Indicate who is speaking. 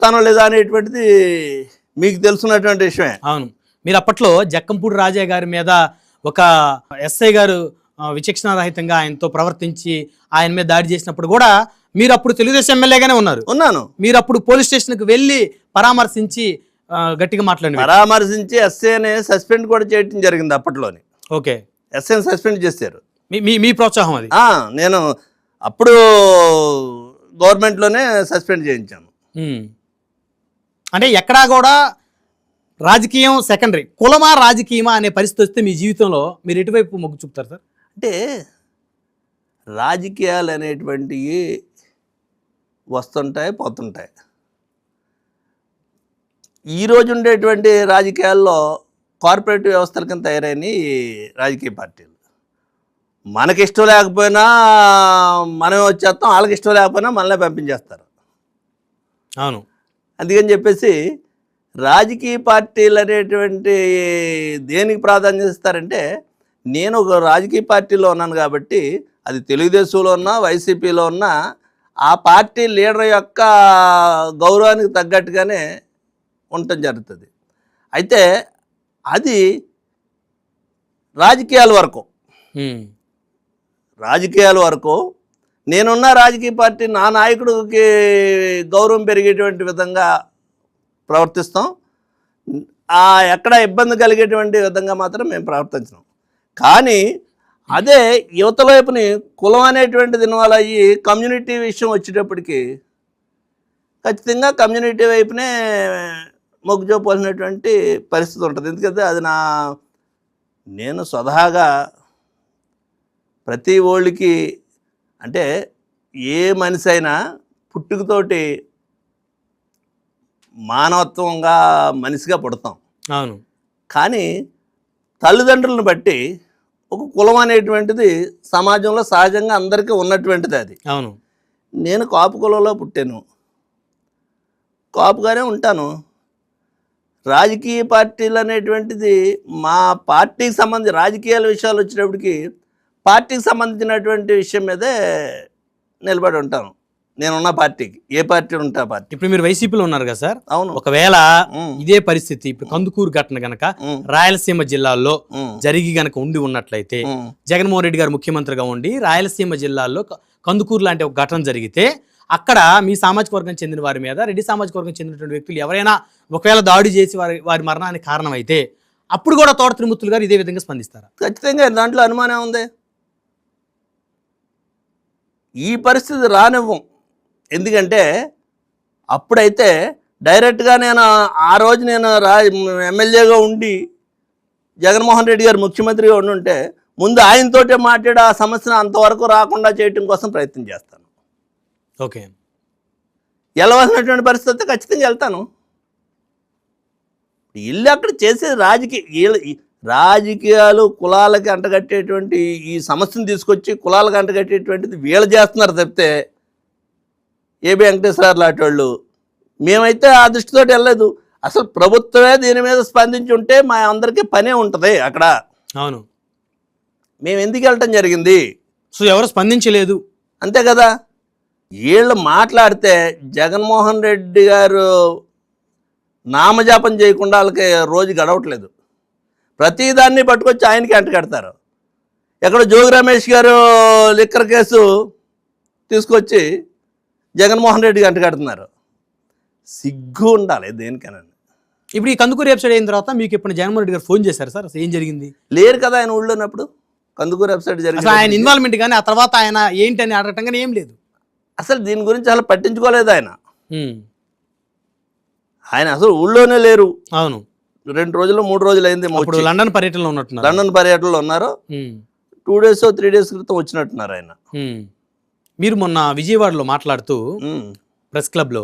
Speaker 1: చేస్తానో లేదా అనేటువంటిది మీకు తెలుసున్నటువంటి విషయమే.
Speaker 2: అవును, మీరు అప్పట్లో జక్కంపూడి రాజా గారి మీద ఒక ఎస్ఐ గారు విచక్షణారహితంగా ఆయనతో ప్రవర్తించి ఆయన మీద దాడి చేసినప్పుడు కూడా మీరు అప్పుడు తెలుగుదేశం ఎమ్మెల్యేగానే ఉన్నాను. మీరు అప్పుడు పోలీస్ స్టేషన్కి వెళ్ళి పరామర్శించి గట్టిగా
Speaker 1: పరామర్శించి ఎస్ఐని సస్పెండ్ కూడా చేయడం జరిగింది అప్పట్లోని.
Speaker 2: ఓకే,
Speaker 1: ఎస్ఐని సస్పెండ్ చేశారు.
Speaker 2: మీ ప్రోత్సాహం అది.
Speaker 1: నేను అప్పుడు గవర్నమెంట్లోనే సస్పెండ్ చేయించాను.
Speaker 2: అంటే ఎక్కడా కూడా రాజకీయం సెకండరీ, కులమా రాజకీయమా అనే పరిస్థితి వస్తే మీ జీవితంలో మీరు ఎటువైపు మొగ్గు చూపుతారు సార్?
Speaker 1: అంటే రాజకీయాలు అనేటువంటివి వస్తుంటాయి, పోతుంటాయి. ఈరోజు ఉండేటువంటి రాజకీయాల్లో కార్పొరేట్ వ్యవస్థల కింద తయారైన రాజకీయ పార్టీలు మనకి ఇష్టం లేకపోయినా మనమే వచ్చేస్తాం, వాళ్ళకి ఇష్టం లేకపోయినా మనల్నే పంపించేస్తారు.
Speaker 2: అవును,
Speaker 1: అందుకని చెప్పేసి రాజకీయ పార్టీలు అనేటువంటి దేనికి ప్రాధాన్యత ఇస్తారంటే, నేను ఒక రాజకీయ పార్టీలో ఉన్నాను కాబట్టి అది తెలుగుదేశంలో ఉన్నా వైసీపీలో ఉన్నా ఆ పార్టీ లీడర్ యొక్క గౌరవానికి తగ్గట్టుగానే ఉండటం జరుగుతుంది. అయితే అది రాజకీయాల వరకు నేనున్న రాజకీయ పార్టీ నా నాయకుడికి గౌరవం పెరిగేటువంటి విధంగా ప్రవర్తిస్తాం. ఎక్కడ ఇబ్బంది కలిగేటువంటి విధంగా మాత్రం మేము ప్రవర్తించినాం. కానీ అదే యువతల వైపుని కులం అనేటువంటిది ఇన్వాల్వ్ అయ్యి కమ్యూనిటీ విషయం వచ్చేటప్పటికి ఖచ్చితంగా కమ్యూనిటీ వైపునే మొగ్గు చూపాల్సినటువంటి పరిస్థితి ఉంటుంది. ఎందుకంటే అది నేను స్వతహాగా ప్రతి ఓళ్ళకి, అంటే ఏ మనిషి అయినా పుట్టుకతోటి మానవత్వంగా మనిషిగా పుడతాం.
Speaker 2: అవును,
Speaker 1: కానీ తల్లిదండ్రులను బట్టి ఒక కులం అనేటువంటిది సమాజంలో సహజంగా అందరికీ ఉన్నటువంటిది. అది
Speaker 2: అవును,
Speaker 1: నేను కాపు కులంలో పుట్టాను, కాపుగానే ఉంటాను. రాజకీయ పార్టీలు అనేటువంటిది మా పార్టీకి సంబంధించి రాజకీయాల విషయాలు వచ్చేటప్పటికి పార్టీకి సంబంధించినటువంటి విషయం మీదే నిలబడి ఉంటాను. నేనున్న పార్టీకి, ఏ పార్టీ ఉంటా పార్టీ.
Speaker 2: ఇప్పుడు మీరు వైసీపీలో ఉన్నారు కదా సార్?
Speaker 1: అవును.
Speaker 2: ఒకవేళ ఇదే పరిస్థితి ఇప్పుడు కందుకూరు ఘటన గనక రాయలసీమ జిల్లాల్లో జరిగి గనక ఉన్నట్లయితే, జగన్మోహన్ రెడ్డి గారు ముఖ్యమంత్రిగా ఉండి రాయలసీమ జిల్లాల్లో కందుకూరు లాంటి ఒక ఘటన జరిగితే అక్కడ మీ సామాజిక వర్గం చెందిన వారి మీద రెడ్డి సామాజిక వర్గం చెందినటువంటి వ్యక్తులు ఎవరైనా ఒకవేళ దాడి చేసి వారి మరణానికి కారణమైతే అప్పుడు కూడా తోట త్రిమూర్తులు గారు ఇదే విధంగా స్పందిస్తారా?
Speaker 1: ఖచ్చితంగా, దాంట్లో అనుమానం ఉంది. ఈ పరిస్థితి రానివ్వం. ఎందుకంటే అప్పుడైతే డైరెక్ట్గా నేను ఆ రోజు నేను ఎమ్మెల్యేగా ఉండి జగన్మోహన్ రెడ్డి గారు ముఖ్యమంత్రిగా ఉండుంటే ముందు ఆయనతోటే మాట్లాడి ఆ సమస్యను అంతవరకు రాకుండా చేయటం కోసం ప్రయత్నం చేస్తాను.
Speaker 2: ఓకే,
Speaker 1: వెళ్ళవలసినటువంటి పరిస్థితి ఖచ్చితంగా వెళ్తాను. ఇల్లు అక్కడ చేసే రాజకీయాలు కులాలకి అంటగట్టేటువంటి ఈ సమస్యను తీసుకొచ్చి కులాలకు అంటగట్టేటువంటిది వీళ్ళు చేస్తున్నారు తప్పితే ఏబి వెంకటేశ్వర లాంటి వాళ్ళు మేమైతే ఆ దృష్టితో వెళ్ళలేదు. అసలు ప్రభుత్వమే దీని మీద స్పందించి ఉంటే మా అందరికీ పనే ఉంటుంది అక్కడ.
Speaker 2: అవును,
Speaker 1: మేము ఎందుకు వెళ్ళటం జరిగింది?
Speaker 2: సో ఎవరు స్పందించలేదు,
Speaker 1: అంతే కదా. వీళ్ళు మాట్లాడితే జగన్మోహన్ రెడ్డి గారు నామజాపం చేయకుండా వాళ్ళకి రోజు గడవట్లేదు. ప్రతిదాన్ని పట్టుకొచ్చి ఆయనకి అంటగడతారు. ఎక్కడో జోగి రమేష్ గారు లిక్కర్ కేసు తీసుకొచ్చి జగన్మోహన్ రెడ్డికి అంటగడుతున్నారు. సిగ్గు ఉండాలి దేనికైనా.
Speaker 2: ఇప్పుడు ఈ కందుకూరు వెబ్సైట్ అయిన తర్వాత మీకు ఇప్పుడు జగన్మోహన్ రెడ్డి గారు ఫోన్ చేశారు సార్? అసలు ఏం జరిగింది?
Speaker 1: లేరు కదా ఆయన ఊళ్ళో ఉన్నప్పుడు. కందుకూరు వెబ్సైట్ జరిగింది,
Speaker 2: ఆయన ఇన్వాల్వ్మెంట్ కానీ ఆ తర్వాత ఆయన ఏంటి అని అడగటం కానీ ఏం లేదు.
Speaker 1: అసలు దీని గురించి అసలు పట్టించుకోలేదు ఆయన. ఆయన అసలు ఊళ్ళోనే లేరు.
Speaker 2: అవును,
Speaker 1: 2 రోజులు 3 రోజులు అయింది.
Speaker 2: లండన్ పర్యటనలో ఉన్నట్టున్నారు.
Speaker 1: లండన్ పర్యటనలో ఉన్నారు. 2 days 3 days క్రితం వచ్చినట్టున్నారు ఆయన.
Speaker 2: మీరు మొన్న విజయవాడలో మాట్లాడుతూ ప్రెస్ క్లబ్లో